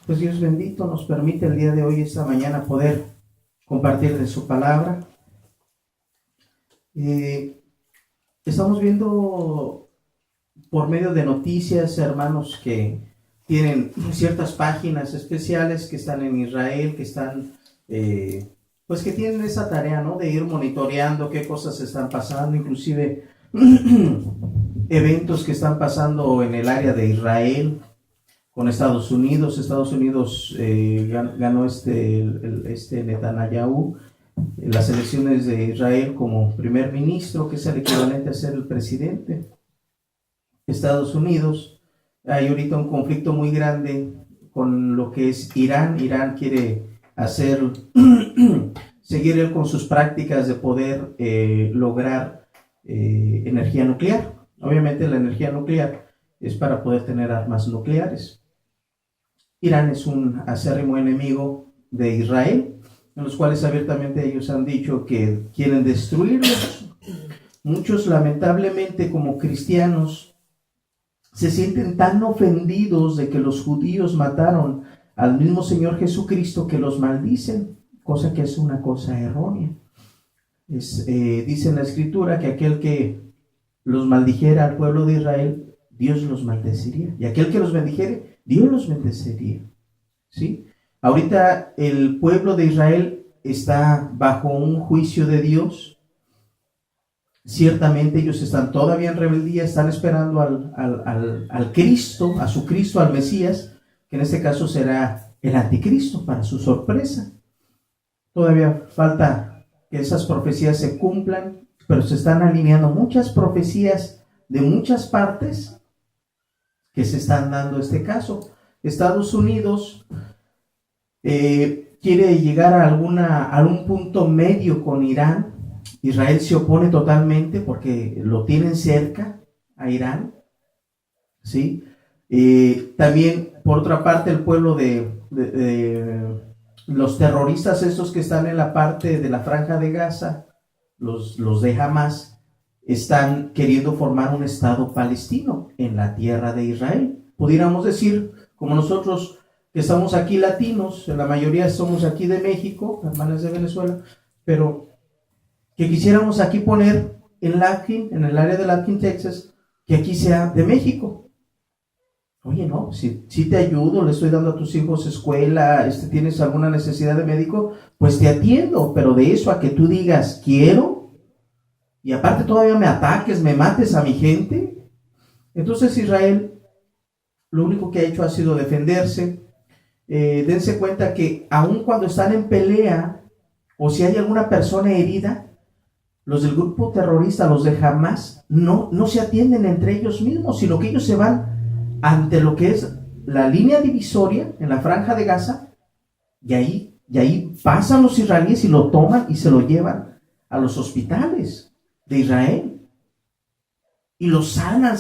Pues Dios bendito nos permite el día de hoy, esta mañana, poder compartir de su palabra. Estamos viendo por medio de noticias, hermanos, que tienen ciertas páginas especiales que están en Israel, que están, pues que tienen esa tarea, ¿no? De ir monitoreando qué cosas están pasando, inclusive eventos que están pasando en el área de Israel con Estados Unidos. Estados Unidos ganó este Netanyahu en las elecciones de Israel como primer ministro, que es el equivalente a ser el presidente. Estados Unidos, hay ahorita un conflicto muy grande con lo que es Irán. Irán quiere seguir él con sus prácticas de poder lograr energía nuclear. Obviamente la energía nuclear es para poder tener armas nucleares. Irán es un acérrimo enemigo de Israel, en los cuales abiertamente ellos han dicho que quieren destruirlos. Muchos, lamentablemente, como cristianos, se sienten tan ofendidos de que los judíos mataron al mismo Señor Jesucristo que los maldicen, cosa que es una cosa errónea. Dice en la Escritura que aquel que los maldijera al pueblo de Israel, Dios los maldeciría, y aquel que los bendijere, Dios los bendecería. ¿Sí? Ahorita el pueblo de Israel está bajo un juicio de Dios. Ciertamente ellos están todavía en rebeldía, están esperando al Cristo, a su Cristo, al Mesías, que en este caso será el anticristo, para su sorpresa. Todavía falta que esas profecías se cumplan, pero se están alineando muchas profecías de muchas partes que se están dando este caso. Estados Unidos quiere llegar a algún punto medio con Irán. Israel se opone totalmente porque lo tienen cerca a Irán, ¿sí? También, por otra parte, el pueblo de los terroristas estos que están en la parte de la Franja de Gaza, los de Hamas, están queriendo formar un Estado palestino en la tierra de Israel. Pudiéramos decir, como nosotros que estamos aquí latinos, la mayoría somos aquí de México, hermanas de Venezuela, pero que quisiéramos aquí poner en Latin, en el área de Latin, Texas, que aquí sea de México. Oye, no, si te ayudo, le estoy dando a tus hijos escuela, tienes alguna necesidad de médico, pues te atiendo, pero de eso a que tú digas quiero, y aparte todavía me ataques, me mates a mi gente. Entonces Israel lo único que ha hecho ha sido defenderse. Dense cuenta que aun cuando están en pelea, o si hay alguna persona herida, los del grupo terrorista, los de Hamas, no se atienden entre ellos mismos, sino que ellos se van ante lo que es la línea divisoria en la Franja de Gaza, y ahí pasan los israelíes y lo toman y se lo llevan a los hospitales de Israel. Y los sanan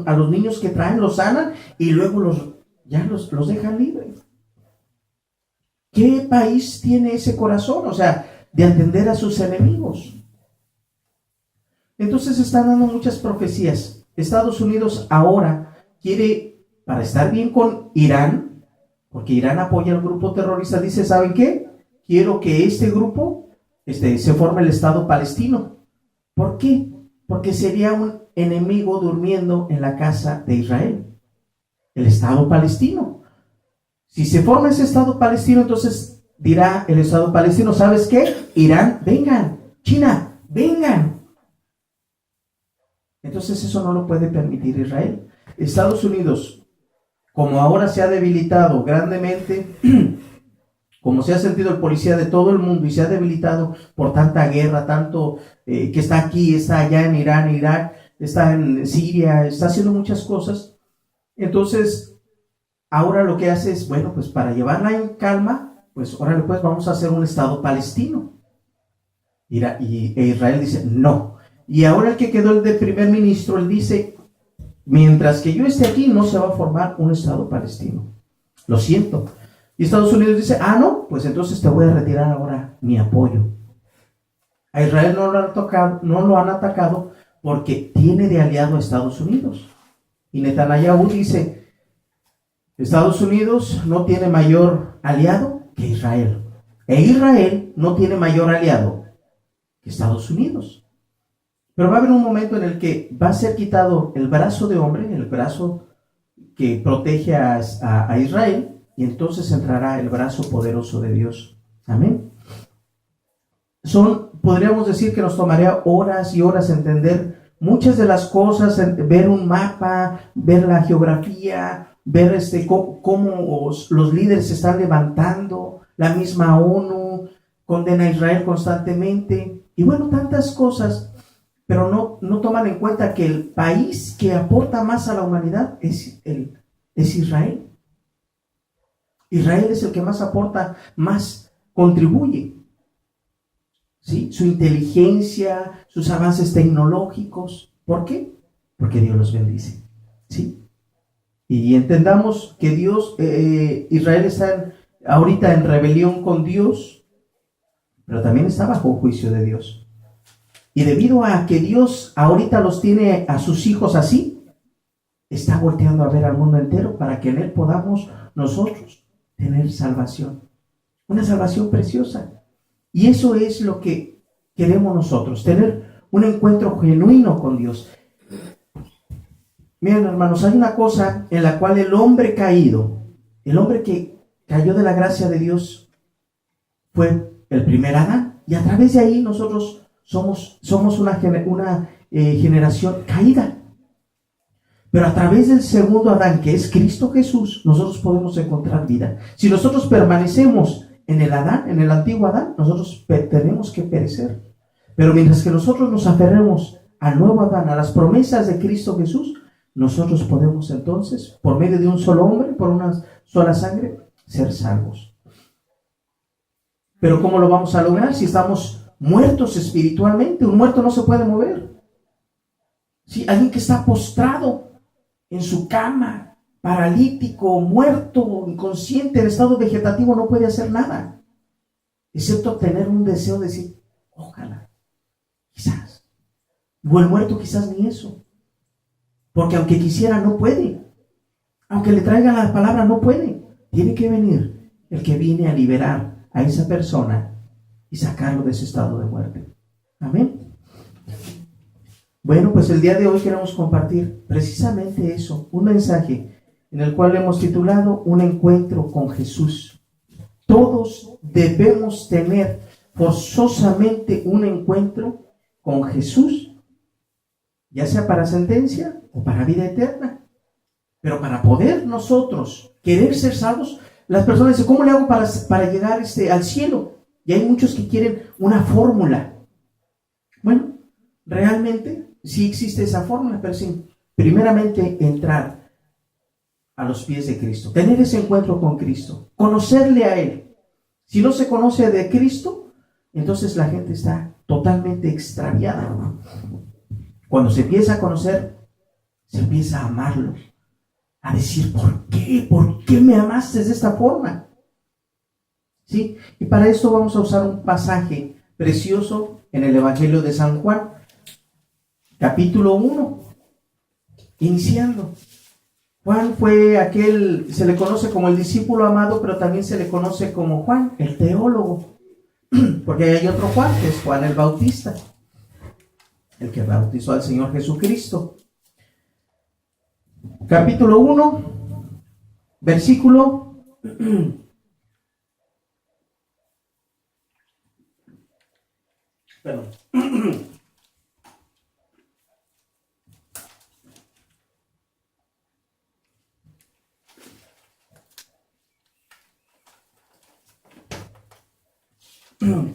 a los niños que traen, los sanan y luego los dejan libres. ¿Qué país tiene ese corazón? O sea, de atender a sus enemigos. Entonces están dando muchas profecías. Estados Unidos ahora quiere, para estar bien con Irán, porque Irán apoya al grupo terrorista, dice, ¿saben qué? Quiero que este grupo se forme el Estado palestino. ¿Por qué? Porque sería un enemigo durmiendo en la casa de Israel, el Estado palestino. Si se forma ese Estado palestino, entonces dirá el Estado palestino, ¿sabes qué? Irán, vengan. China, vengan. Entonces eso no lo puede permitir Israel. Estados Unidos, como ahora se ha debilitado grandemente, como se ha sentido el policía de todo el mundo y se ha debilitado por tanta guerra, tanto que está aquí, está allá en Irán, Irak, está en Siria, está haciendo muchas cosas. Entonces, ahora lo que hace es, bueno, pues para llevarla en calma, pues órale, pues vamos a hacer un Estado palestino. Y Israel dice, no. Y ahora el que quedó el de primer ministro, él dice, mientras que yo esté aquí, no se va a formar un Estado palestino. Lo siento. Y Estados Unidos dice, no, pues entonces te voy a retirar ahora mi apoyo. A Israel no lo han atacado porque tiene de aliado a Estados Unidos. Y Netanyahu dice, Estados Unidos no tiene mayor aliado que Israel. E Israel no tiene mayor aliado que Estados Unidos. Pero va a haber un momento en el que va a ser quitado el brazo de hombre, el brazo que protege a Israel, y entonces entrará el brazo poderoso de Dios. Amén. Podríamos decir que nos tomaría horas y horas entender muchas de las cosas, ver un mapa, ver la geografía, ver cómo los líderes se están levantando, la misma ONU condena a Israel constantemente, y bueno, tantas cosas, pero no toman en cuenta que el país que aporta más a la humanidad es Israel. Israel es el que más aporta, más contribuye. ¿Sí? Su inteligencia, sus avances tecnológicos. ¿Por qué? Porque Dios los bendice. ¿Sí? Y entendamos que Israel está ahorita en rebelión con Dios, pero también está bajo juicio de Dios. Y debido a que Dios ahorita los tiene a sus hijos así, está volteando a ver al mundo entero para que en él podamos nosotros tener salvación. Una salvación preciosa. Y eso es lo que queremos nosotros, tener un encuentro genuino con Dios. Miren, hermanos, hay una cosa en la cual el hombre caído, el hombre que cayó de la gracia de Dios, fue el primer Adán. Y a través de ahí nosotros somos una generación caída. Pero a través del segundo Adán, que es Cristo Jesús, nosotros podemos encontrar vida. Si nosotros permanecemos en el Adán, en el antiguo Adán, nosotros tenemos que perecer. Pero mientras que nosotros nos aferremos al nuevo Adán, a las promesas de Cristo Jesús, nosotros podemos entonces, por medio de un solo hombre, por una sola sangre, ser salvos. Pero ¿cómo lo vamos a lograr si estamos muertos espiritualmente? Un muerto no se puede mover. ¿Sí? Alguien que está postrado en su cama, paralítico, muerto, inconsciente, en estado vegetativo, no puede hacer nada, excepto tener un deseo de decir, ojalá, quizás. O el muerto quizás ni eso, porque aunque quisiera no puede, aunque le traigan la palabra no puede. Tiene que venir el que viene a liberar a esa persona y sacarlo de ese estado de muerte. Amén. Bueno, pues el día de hoy queremos compartir precisamente eso, un mensaje en el cual hemos titulado Un encuentro con Jesús. Todos debemos tener forzosamente un encuentro con Jesús, ya sea para sentencia o para vida eterna. Pero para poder nosotros querer ser salvos, las personas dicen, ¿cómo le hago para llegar al cielo? Y hay muchos que quieren una fórmula. Bueno, realmente sí existe esa fórmula, pero sí, primeramente entrar a los pies de Cristo, tener ese encuentro con Cristo, conocerle a Él. Si no se conoce de Cristo, entonces la gente está totalmente extraviada. Cuando se empieza a conocer, se empieza a amarlo, a decir, ¿por qué? ¿Por qué me amaste de esta forma? ¿Sí? Y para esto vamos a usar un pasaje precioso en el Evangelio de San Juan, capítulo 1, iniciando. Juan fue se le conoce como el discípulo amado, pero también se le conoce como Juan, el teólogo, porque hay otro Juan, que es Juan el Bautista, el que bautizó al Señor Jesucristo. Capítulo 1, versículo perdón.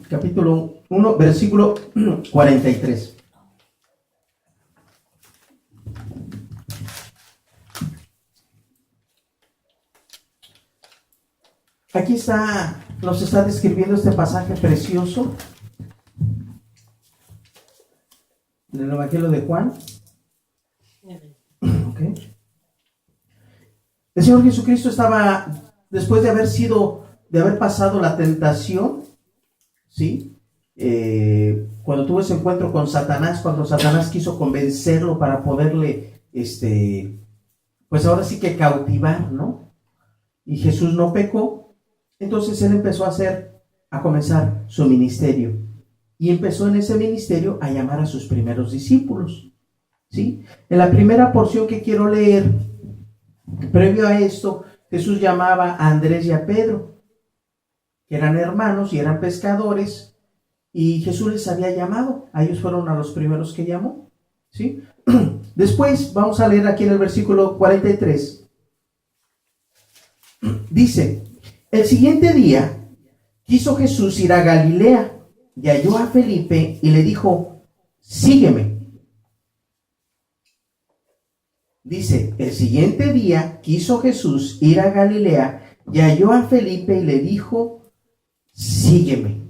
Capítulo 1, versículo 43. Aquí nos está describiendo este pasaje precioso en el Evangelio de Juan. Okay. El Señor Jesucristo estaba, después de haber pasado la tentación, ¿sí? Cuando tuvo ese encuentro con Satanás, cuando Satanás quiso convencerlo para poderle, pues ahora sí que cautivar, ¿no? y Jesús no pecó, entonces él empezó a comenzar su ministerio. Y empezó en ese ministerio a llamar a sus primeros discípulos. ¿Sí? En la primera porción que quiero leer, previo a esto, Jesús llamaba a Andrés y a Pedro, que eran hermanos y eran pescadores, y Jesús les había llamado. A ellos fueron a los primeros que llamó. ¿Sí? Después vamos a leer aquí en el versículo 43. Dice: el siguiente día quiso Jesús ir a Galilea y halló a Felipe y le dijo: sígueme. Dice: el siguiente día quiso Jesús ir a Galilea y halló a Felipe y le dijo: sígueme.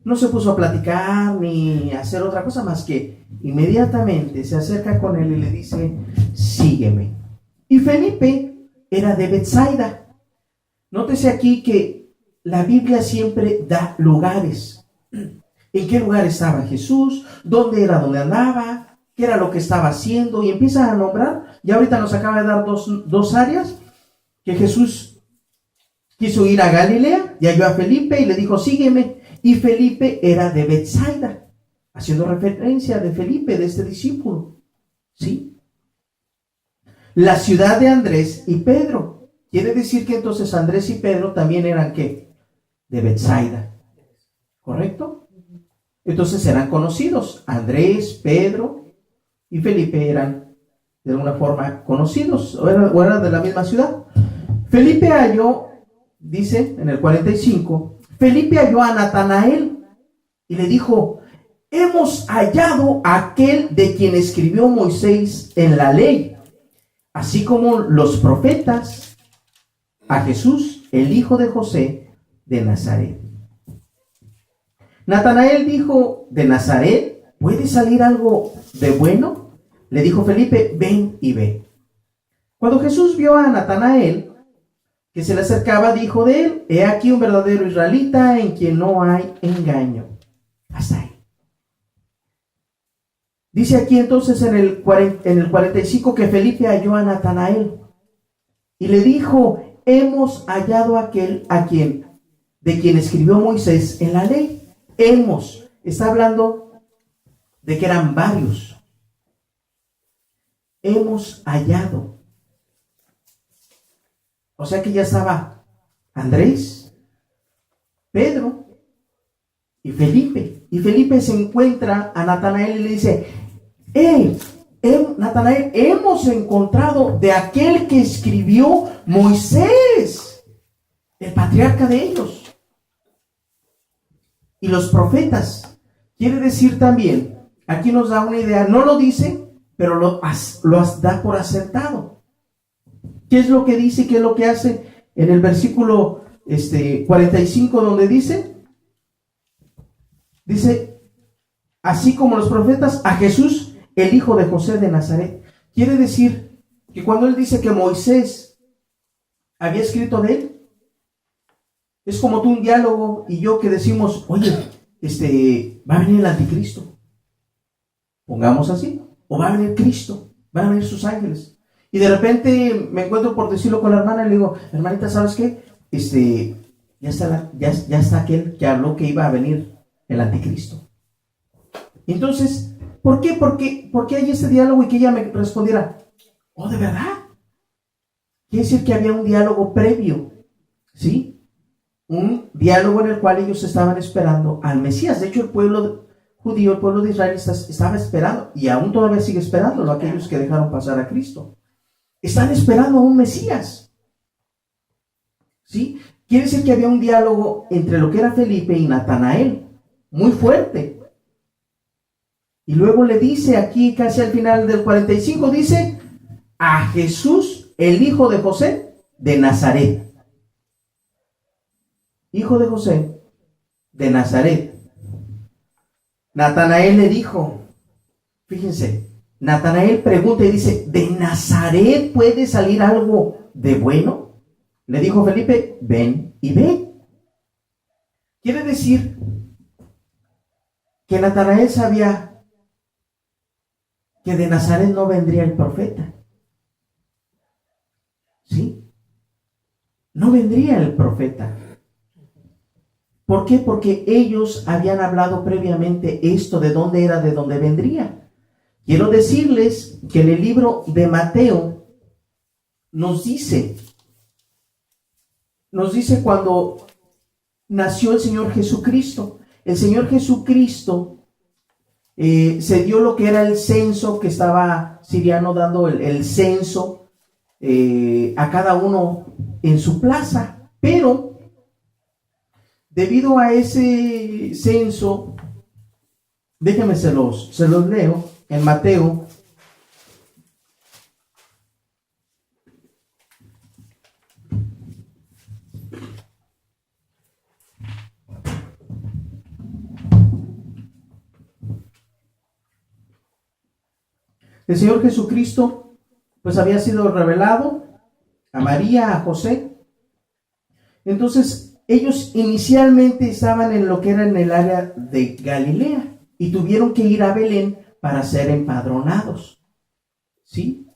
No se puso a platicar ni a hacer otra cosa más que inmediatamente se acerca con él y le dice: sígueme. Y Felipe era de Betsaida. Nótese aquí que la Biblia siempre da lugares. ¿En qué lugar estaba Jesús? ¿Dónde era donde andaba? ¿Qué era lo que estaba haciendo? Y empieza a nombrar. Y ahorita nos acaba de dar dos áreas. Que Jesús quiso ir a Galilea y halló a Felipe y le dijo: sígueme. Y Felipe era de Betsaida, haciendo referencia de Felipe, de este discípulo. ¿Sí? La ciudad de Andrés y Pedro. Quiere decir que entonces Andrés y Pedro también eran ¿qué? De Betsaida. ¿Correcto? Entonces eran conocidos. Andrés, Pedro y Felipe eran de alguna forma conocidos, o eran de la misma ciudad. Felipe halló, dice en el 45, Felipe halló a Natanael y le dijo: hemos hallado a aquel de quien escribió Moisés en la ley, así como los profetas, a Jesús, el hijo de José de Nazaret. Natanael dijo: ¿de Nazaret puede salir algo de bueno? Le dijo Felipe: ven y ve. Cuando Jesús vio a Natanael que se le acercaba, dijo de él: he aquí un verdadero israelita en quien no hay engaño. Hasta ahí. Dice aquí entonces en el 45 que Felipe halló a Natanael y le dijo: hemos hallado a aquel de quien escribió Moisés en la ley. Está hablando de que eran varios. Hemos hallado. O sea que ya estaba Andrés, Pedro y Felipe. Y Felipe se encuentra a Natanael y le dice: Natanael, hemos encontrado de aquel que escribió Moisés, el patriarca de ellos, y los profetas. Quiere decir también, aquí nos da una idea, no lo dice, pero lo da por asentado. ¿Qué es lo que dice? ¿Qué es lo que hace? En el versículo 45, donde dice, así como los profetas, a Jesús, el hijo de José de Nazaret. Quiere decir que cuando él dice que Moisés había escrito de él, es como tú un diálogo y yo que decimos: oye, va a venir el anticristo, pongamos así, o va a venir Cristo, van a venir sus ángeles. Y de repente me encuentro, por decirlo, con la hermana y le digo: hermanita, ¿sabes qué? Ya está aquel que habló que iba a venir el anticristo. Entonces, ¿por qué? ¿Por qué hay este diálogo? Y que ella me respondiera: oh, ¿de verdad? Quiere decir que había un diálogo previo, ¿sí? Un diálogo en el cual ellos estaban esperando al Mesías. De hecho, el pueblo judío, el pueblo de Israel estaba esperando, y aún todavía sigue esperando, aquellos que dejaron pasar a Cristo. Están esperando a un Mesías, ¿sí? Quiere decir que había un diálogo entre lo que era Felipe y Natanael, muy fuerte. Y luego le dice aquí, casi al final del 45, dice: a Jesús, el hijo de José de Nazaret. Hijo de José de Nazaret. Natanael le dijo, fíjense, Natanael pregunta y dice: ¿de Nazaret puede salir algo de bueno? Le dijo Felipe: ven y ve. Quiere decir que Natanael sabía que de Nazaret no vendría el profeta. ¿sí? No vendría el profeta. ¿Por qué? Porque ellos habían hablado previamente esto, de dónde era, de dónde vendría. Quiero decirles que en el libro de Mateo nos dice cuando nació el Señor Jesucristo. El Señor Jesucristo se dio lo que era el censo, que estaba Siriano dando el censo a cada uno en su plaza, pero debido a ese censo, déjenme se los leo en Mateo. El Señor Jesucristo pues había sido revelado a María, a José. Entonces ellos inicialmente estaban en lo que era en el área de Galilea y tuvieron que ir a Belén para ser empadronados, ¿sí?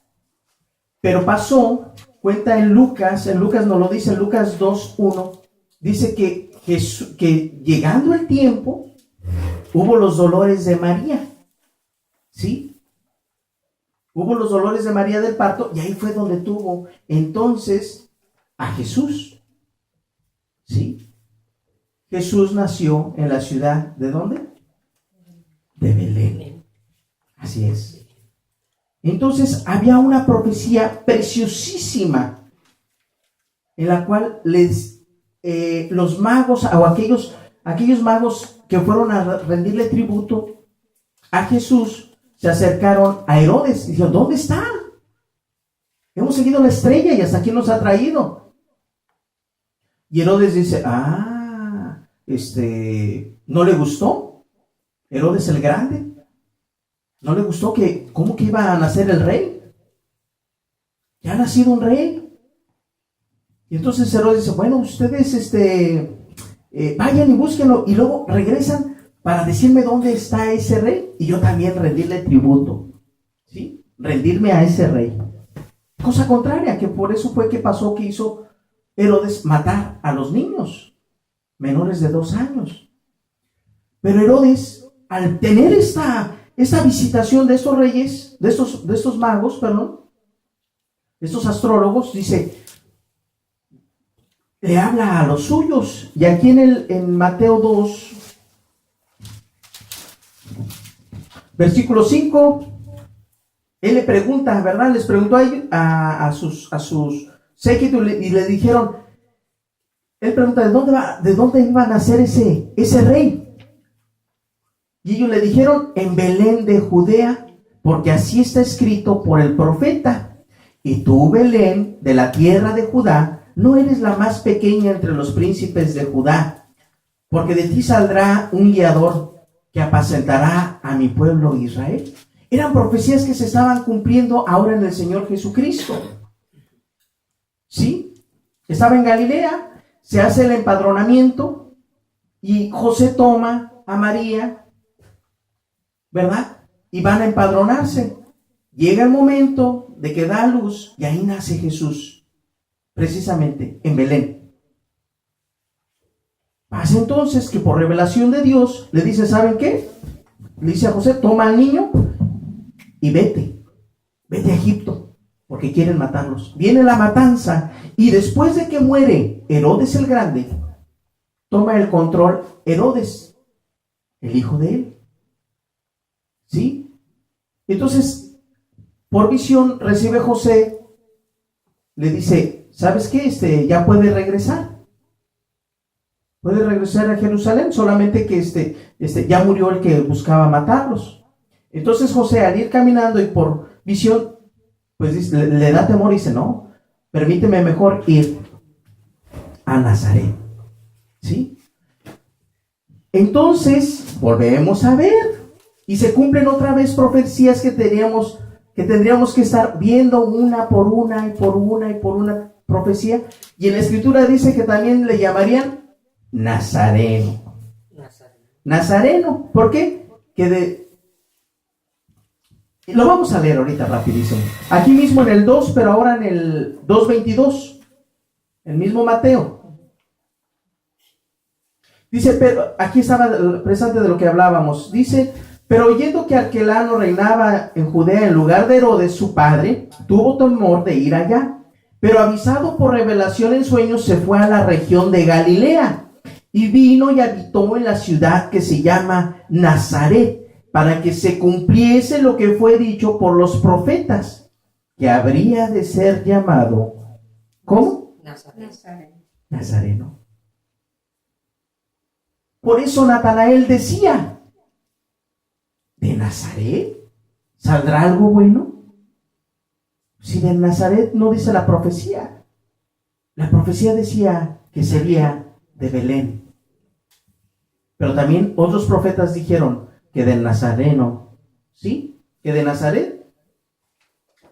Pero pasó, cuenta en Lucas nos lo dice en Lucas 2:1, dice que llegando el tiempo hubo los dolores de María, ¿sí? Hubo los dolores de María del parto y ahí fue donde tuvo entonces a Jesús, ¿sí? Jesús nació en la ciudad, ¿de dónde? De Belén. Así es. Entonces había una profecía preciosísima en la cual los magos o aquellos magos que fueron a rendirle tributo a Jesús se acercaron a Herodes y dijeron: ¿dónde está? Hemos seguido la estrella y hasta aquí nos ha traído. Y Herodes dice: ¿no le gustó? Herodes el Grande, ¿no le gustó cómo que iba a nacer el rey? Ya ha nacido un rey. Y entonces Herodes dice: bueno, ustedes vayan y búsquenlo y luego regresan para decirme dónde está ese rey y yo también rendirle tributo, ¿sí? Rendirme a ese rey. Cosa contraria, que por eso fue que pasó que hizo Herodes matar a los niños menores de 2 años. Pero Herodes, al tener esta visitación de estos reyes, de estos magos, perdón, de estos astrólogos, dice, le habla a los suyos. Y aquí en Mateo 2, versículo 5, él le pregunta, ¿verdad? Les preguntó a sus séquitos y le dijeron, él pregunta, ¿de dónde iba a nacer ese rey? Y ellos le dijeron, en Belén de Judea, porque así está escrito por el profeta. Y tú, Belén, de la tierra de Judá, no eres la más pequeña entre los príncipes de Judá, porque de ti saldrá un guiador que apacentará a mi pueblo Israel. Eran profecías que se estaban cumpliendo ahora en el Señor Jesucristo. ¿Sí? Estaba en Galilea, se hace el empadronamiento y José toma a María, ¿verdad? Y van a empadronarse. Llega el momento de que da a luz y ahí nace Jesús, precisamente en Belén. Pasa entonces que por revelación de Dios le dice, ¿saben qué? Le dice a José, toma al niño y vete a Egipto, porque quieren matarlos. Viene la matanza y después de que muere Herodes el Grande, toma el control Herodes, el hijo de él. ¿Sí? Entonces, por visión recibe José, le dice, ¿sabes qué? Ya puede regresar. Puede regresar a Jerusalén, solamente que ya murió el que buscaba matarlos. Entonces José, al ir caminando y por visión, pues le da temor y dice, no, permíteme mejor ir a Nazaret. ¿Sí? Entonces, volvemos a ver, y se cumplen otra vez profecías que tendríamos que estar viendo una por una y por una y por una profecía. Y en la Escritura dice que también le llamarían Nazareno. ¿Por qué? Que Lo vamos a leer ahorita rapidísimo. Aquí mismo en el 2, pero ahora en el 2:22. El mismo Mateo. Dice, pero aquí estaba presente de lo que hablábamos. Dice, pero oyendo que Arquelano reinaba en Judea en lugar de Herodes, su padre, tuvo temor de ir allá. Pero avisado por revelación en sueños, se fue a la región de Galilea. Y vino y habitó en la ciudad que se llama Nazaret, para que se cumpliese lo que fue dicho por los profetas, que habría de ser llamado, ¿cómo? Nazareno. Por eso Natanael decía, ¿de Nazaret saldrá algo bueno? Si de Nazaret no dice la profecía. La profecía decía que sería de Belén. Pero también otros profetas dijeron que del Nazareno, ¿sí? Que de Nazaret.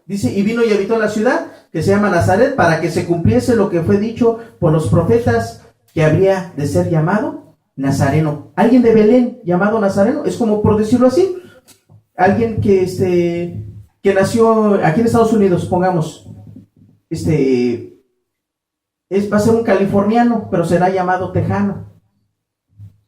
Dice, y vino y habitó en la ciudad que se llama Nazaret, para que se cumpliese lo que fue dicho por los profetas, que habría de ser llamado Nazareno. Alguien de Belén llamado Nazareno, es como por decirlo así, alguien que nació aquí en Estados Unidos, pongamos, va a ser un californiano, pero será llamado tejano.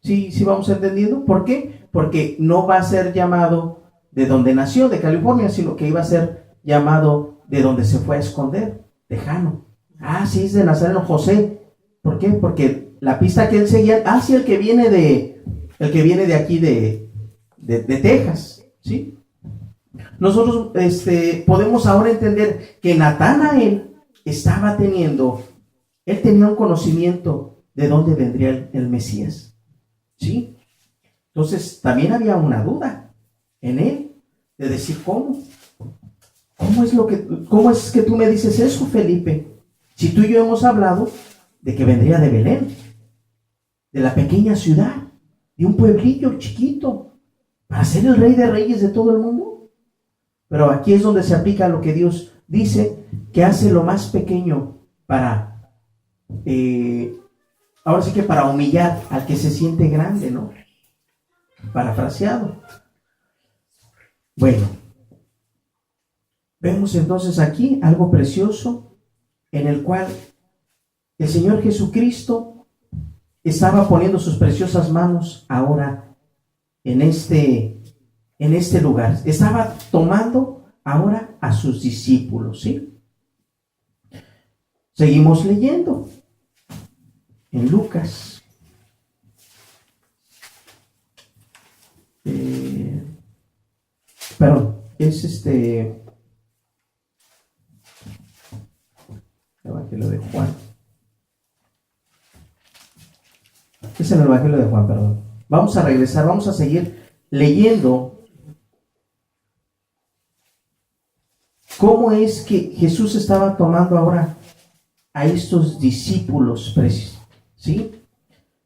¿Sí vamos entendiendo? ¿Por qué? Porque no va a ser llamado de donde nació, de California, sino que iba a ser llamado de donde se fue a esconder, tejano. Ah, sí, es de Nazareno, José. ¿Por qué? Porque la pista que él seguía, sí, el que viene de aquí de Texas, ¿sí? Nosotros podemos ahora entender que Natanael él tenía un conocimiento de dónde vendría el Mesías, ¿sí? Entonces también había una duda en él de decir, ¿cómo es que tú me dices eso, Felipe? Si tú y yo hemos hablado de que vendría de Belén, de la pequeña ciudad, de un pueblillo chiquito, para ser el rey de reyes de todo el mundo. Pero aquí es donde se aplica lo que Dios dice, que hace lo más pequeño para, ahora sí que para humillar al que se siente grande, ¿no? Parafraseado. Bueno, vemos entonces aquí algo precioso en el cual el Señor Jesucristo estaba poniendo sus preciosas manos ahora en este lugar. Estaba tomando ahora a sus discípulos, ¿sí? Seguimos leyendo en Lucas. Es Evangelio de Juan. Es el Evangelio de Juan, perdón. Vamos a regresar, vamos a seguir leyendo cómo es que Jesús estaba tomando ahora a estos discípulos precios, ¿sí?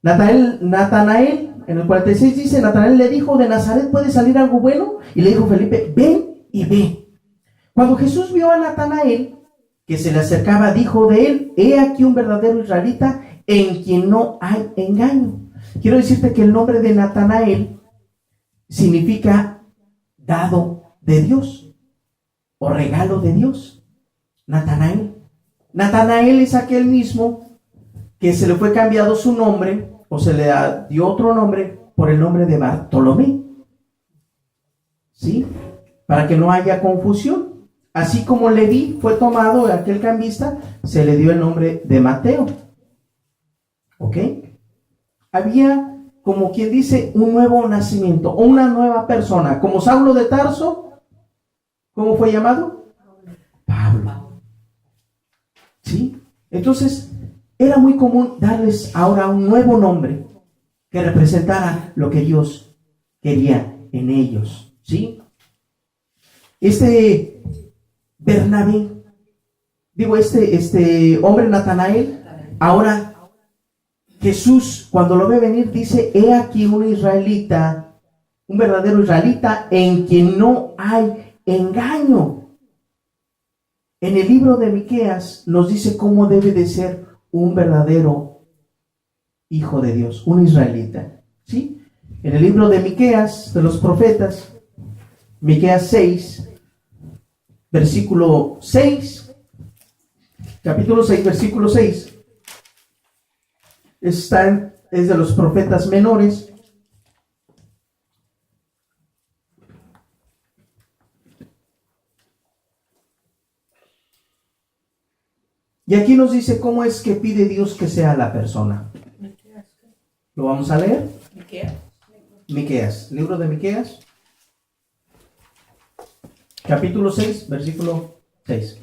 Natanael, en el 46 dice, Natanael le dijo, ¿de Nazaret puede salir algo bueno? Y le dijo Felipe, ven y ve. Cuando Jesús vio a Natanael que se le acercaba, dijo de él, he aquí un verdadero israelita en quien no hay engaño. Quiero decirte que el nombre de Natanael significa dado de Dios o regalo de Dios. Natanael es aquel mismo que se le fue cambiado su nombre o se le dio otro nombre por el nombre de Bartolomé, ¿sí? Para que no haya confusión. Así como Leví fue tomado, aquel cambista, se le dio el nombre de Mateo. ¿Ok? Había, como quien dice, un nuevo nacimiento, o una nueva persona. Como Saulo de Tarso, ¿cómo fue llamado? Pablo. ¿Sí? Entonces, era muy común darles ahora un nuevo nombre que representara lo que Dios quería en ellos. ¿Sí? Bernabé, este hombre Natanael, ahora Jesús cuando lo ve venir dice, he aquí un israelita, un verdadero israelita en quien no hay engaño. En el libro de Miqueas nos dice cómo debe de ser un verdadero hijo de Dios, un israelita, ¿sí? En el libro de Miqueas, de los profetas, Miqueas 6, versículo 6. Capítulo 6, versículo 6. Es de los profetas menores. Y aquí nos dice cómo es que pide Dios que sea la persona. ¿Lo vamos a leer? Miqueas, libro de Miqueas, capítulo 6, versículo 6.